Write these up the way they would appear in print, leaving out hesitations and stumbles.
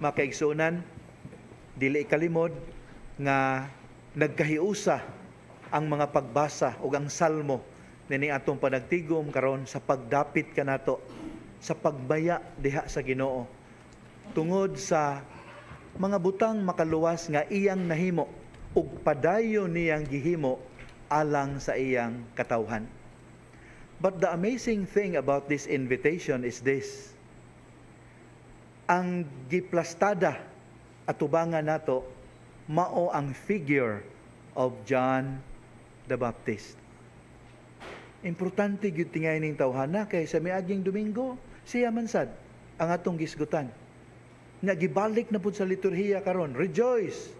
Makaigsunan, dili kalimod nga nagkahiusa ang mga pagbasa o ang salmo nini atong panagtigom karon sa pagdapit kanato sa pagbaya diha sa Ginoo tungod sa mga butang makaluwas nga iyang nahimo ug padayon niyang gihimo alang sa iyang katawhan. But the amazing thing about this invitation is this: ang giplastada at tubangan nato mao ang figure of John the Baptist. Importante gyud tingay ning tawhana kay sa miaging Domingo siya man sad ang atong gisgutan. Nagibalik na pud sa liturhiya karon, rejoice.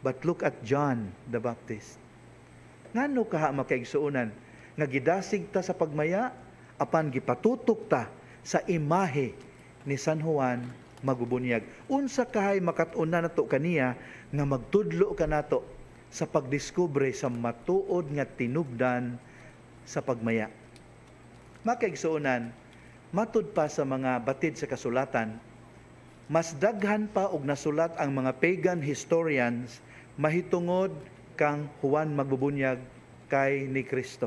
But look at John the Baptist. Ngano kaha makaigsuonan nga gidasig ta sa pagmaya apan gipatutok ta sa imahe ni San Juan Magubunyag. Unsa kahay makat-una nato kaniya nga magtudlo kanato sa pagdiskubre sa matuod nga tinubdan sa pagmaya. Makaigsuonan, matud pa sa mga batid sa kasulatan, mas daghan pa og nasulat ang mga pagan historians mahitungod kang Juan Magbubunyag kay ni Kristo.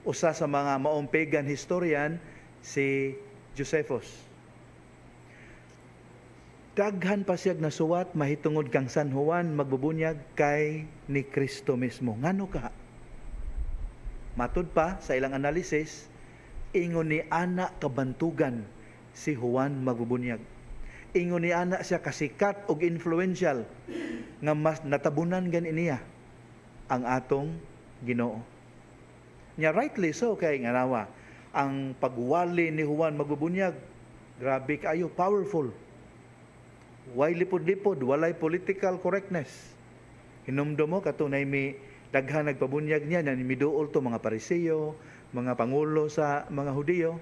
Usa sa mga maong pagan historian si Josephus. Daghan pa siyang nasuwat mahitungod kang San Juan Magbubunyag kay ni Kristo mismo. Ngano ka? Matud pa sa ilang analysis, ingon ni ana kabantugan si Juan Magbubunyag. Ingon ni ana siya kasikat og influential nga mas natabunan gan iniya ang atong Ginoo. Nya rightly so kay nga nawa ang pagwali ni Juan Magbubunyag grabe kayo, powerful. Way lipod-lipod, walay political correctness. Hinumdum mo katunay mi daghan nagpabunyag niya na miduol to mga Pariseo, mga pangulo sa mga Hudiyo.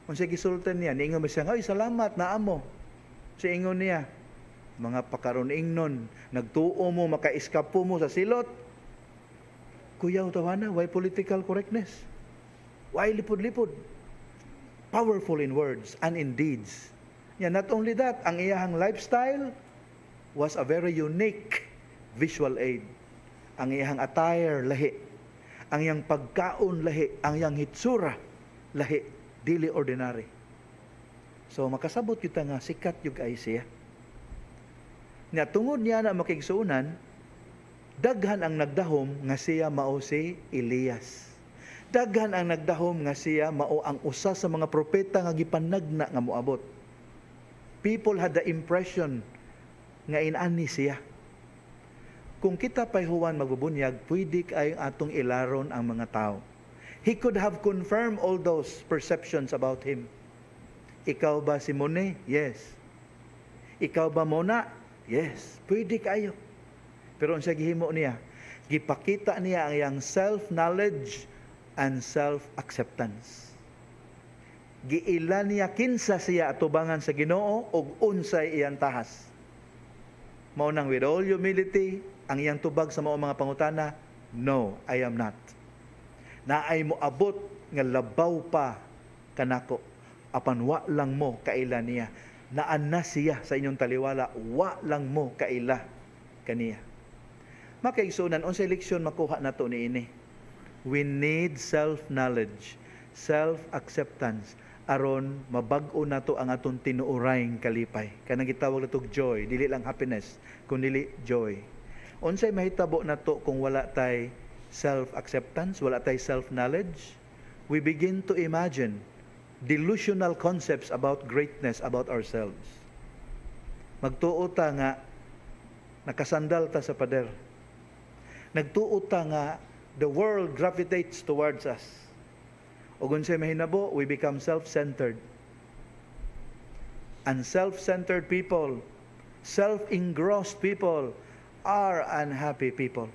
Unsa gisultan niya, niingon siya, "Ay, salamat na amo." Si ingon niya, mga pakaron ingnon, nagtuo mo, makaiskapo mo sa silot. Kuyaw tawana, why political correctness? Why lipod-lipod? Powerful in words and in deeds. Yeah, not only that, ang iyahang lifestyle was a very unique visual aid. Ang iyahang attire, lahi. Ang iyang pagkaon, lahi. Ang iyang hitsura, lahi. Dili ordinary. So, makasabot kita nga sikat yung ay siya. Nga tungod niya na makigsuunan, daghan ang nagdahom nga siya mao si Elias. Daghan ang nagdahom nga siya mao ang usa sa mga propeta nga gipanagna nga moabot. People had the impression nga inani siya. Kung kita pa'y Juan Magbubunyag, pwede kayong atong ilaron ang mga tao. He could have confirmed all those perceptions about him. Ikaw ba si Mone? Yes. Ikaw ba Mona? Yes. Pwede kayo. Pero ang gihimo niya, gipakita niya ang iyang self-knowledge and self-acceptance. Giila niya kinsa siya atubangan sa Ginoo ug unsay iyang tahas. Mao nang with all humility, ang iyang tubag sa mga pangutana, "No, I am not." Naay mo abot nga labaw pa kanako. Apan wa lang mo kaila niya. Naan na siya sa inyong taliwala, wa lang mo kaila kaniya. Makaigsunan, unsay leksyon makuha nato niini? We need self-knowledge, self-acceptance, aron mabag-o nato ang atong tinuorayng kalipay. Kanang gitawag natog joy, dili lang happiness, kundi joy. Unsay mahitabo nato kung wala tay self-acceptance, wala tay self-knowledge? We begin to imagine delusional concepts about greatness about ourselves. Magtuo ta nga nakasandal ta sa pader. Nagtuo ta nga the world gravitates towards us. O unsay mahinabo, we become self-centered. And self-centered people, self-engrossed people are unhappy people.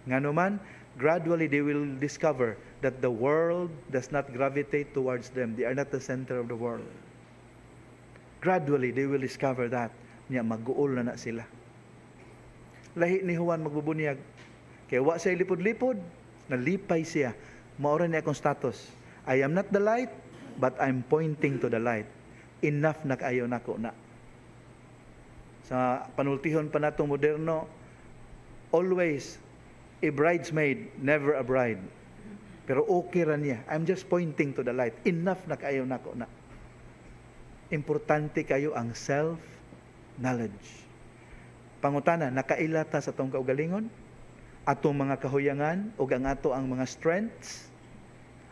Nganuman, gradually they will discover that the world does not gravitate towards them. They are not the center of the world. Gradually they will discover that. Nya mag-uol na sila. Lahi ni Juan Magbubunyag. Kaya wa siya lipod-lipod, nalipay siya. Maura niya akong status. I am not the light, but I'm pointing to the light. enough na kaayo nako na. Sa panultihon pa natong moderno, always a bridesmaid, never a bride. Pero okay ra niya. I'm just pointing to the light. Enough na kaayo nako na. Importante kayo ang self-knowledge. Pangutana, nakailata sa atong kaugalingon, atong mga kahuyangan, o ang ato ang mga strengths,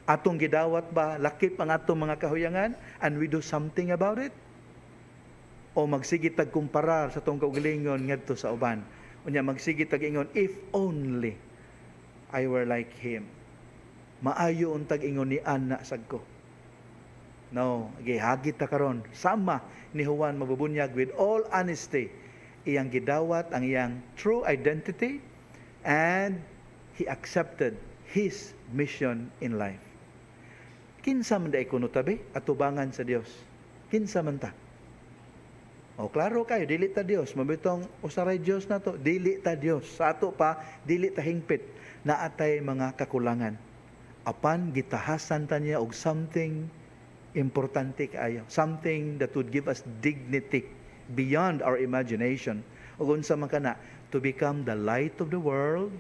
atong gidawat ba, lakip ang atong mga kahuyangan, and we do something about it? O magsige tag kumparar sa atong kaugalingon ngadto sa uban? Unya magsige tag ingon, if only I were like him. Maayo untag ingon ni Ana sagko. No, gihagit ta karon. Sama ni Juan mabubunyag with all honesty. Iyang gidawat ang iyang true identity and he accepted his mission in life. Kinsa man da kuno tabi atubangan sa Dios. Kinsa man ta? O klaro kayo, dili ta Dios. Mabitong usaray Dios nato, dili ta Dios. Sa ato pa, dili ta hingpit na atay mga kakulangan. Apan gitahasan ta niya og something importante kaayo, something that would give us dignity beyond our imagination. Ug unsa man kana, to become the light of the world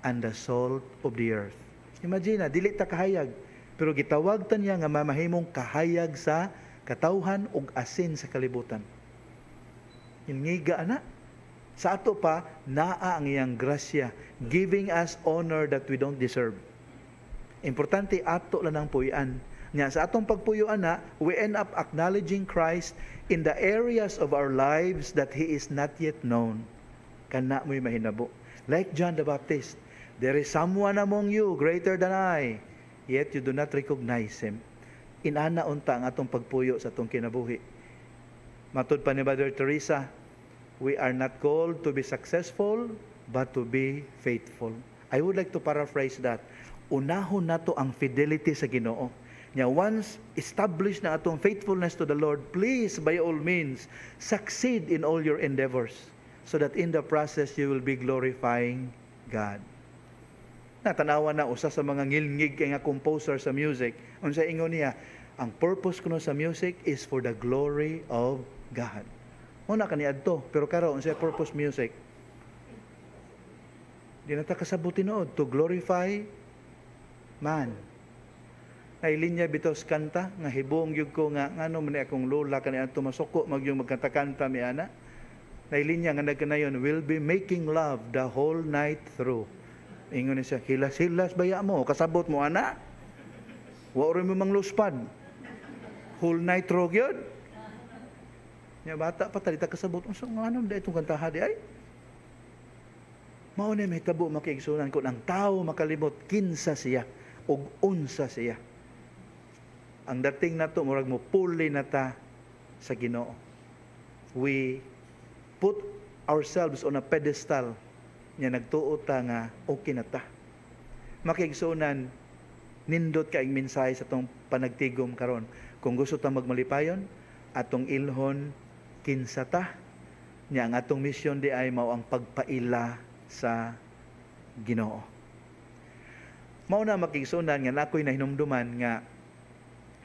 and the salt of the earth. Imagine, dili ta kahayag, pero gitawag ta niya nga mamahimong kahayag sa katawhan ug asin sa kalibutan. Ingiga ana, sa ato pa naa ang iyang grasya, giving us honor that we don't deserve. Importante ato lang ang puy-an. Nya sa atong pagpuyo ana, we end up acknowledging Christ in the areas of our lives that He is not yet known. Kana mo'y mahinabo. Like John the Baptist, there is someone among you greater than I, yet you do not recognize Him. Inana unta ang atong pagpuyo sa atong kinabuhi. Matud pa ni Mother Teresa, we are not called to be successful, but to be faithful. I would like to paraphrase that. Unahon nato ang fidelity sa Ginoo. Nya once established na atong faithfulness to the Lord, please by all means succeed in all your endeavors so that in the process you will be glorifying God. Natanawa na usa sa mga ngilngig kay nga composer sa music. Unsa ingon niya, ang purpose kuno sa music is for the glory of God. Una kaniadto, pero karon unsa purpose music? Di na ta kasabot tinuod to glorify man. Ay linya bitos kanta nga hibong gyud ko nga ngano man akong lola kani adto masuko magyung magkanta-kanta mi ana. Nay linya nga nagkanayon, will be making love the whole night through. Ingon niya, hilas-hilas baya mo, kasabot mo ana. Wa ori mo mangluspad. Whole night through gyud. Nya bata pa talita kasabot unsa ngano da itong kantaha di ay. Mao ni mahitabo makiigsunan kun ang tawo makalimot kinsa siya ug unsa siya. Ang dating nato murag mo puli na ta sa Ginoo. We put ourselves on a pedestal nya nagtuo ta nga okay na ta. Makiigsunan nindot kaing mensahe sa tong panagtigom karon. Kung gusto ta magmalipayon, atong ilhon kinsa ta nya ang atong mission di ay mao ang pagpaila sa Ginoo. Mao na makigsunan nga nakoy nahinumduman nga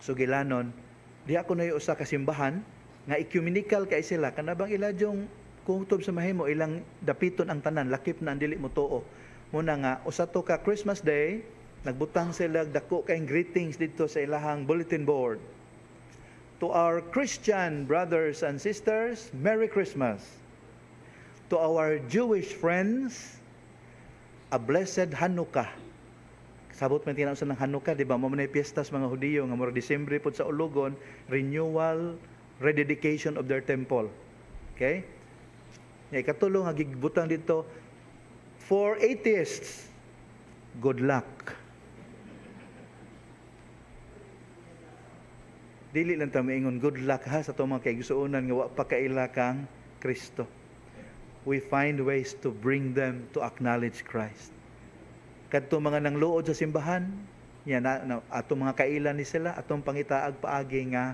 sugilanon, di ako na usa ka simbahan nga ecumenical kay sila kanabang ila jong kutob sa mahimo ilang dapiton ang tanan lakip na ang dili mo tuo. Muna nga usa to ka Christmas Day nagbutang sila dako kay greetings dito sa ilahang bulletin board. To our Christian brothers and sisters, Merry Christmas. To our Jewish friends, a blessed Hanukkah. Sabot man tinawag ng Hanukkah, di ba? Mamunay piyestas mga Hudiyo, nga mura Disyembre po sa Ulugon, renewal, rededication of their temple. Okay? Ikatulong, hagigbutang dito, for atheists, good luck. Dili lang tayo maingon, good luck ha, sa itong mga kaigsuunan nga wa pa kaila kang Kristo. We find ways to bring them to acknowledge Christ. Kadto mga nangluod sa simbahan, yan atong mga kailan ni sila, atong pangitaag paagi nga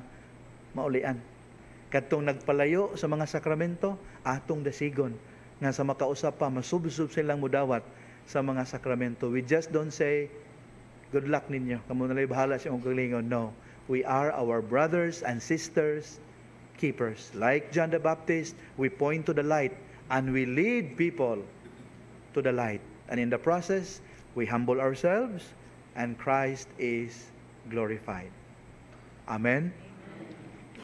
maulian. Kadtong nagpalayo sa mga sakramento, atong dasigon nga sa makausap pa masubsub silang mudawat sa mga sakramento. We just don't say good luck ninyo. Kamo na lay bahala sa imong kalingon. No. We are our brothers and sisters keepers. Like John the Baptist, we point to the light and we lead people to the light. And in the process, we humble ourselves and Christ is glorified. Amen.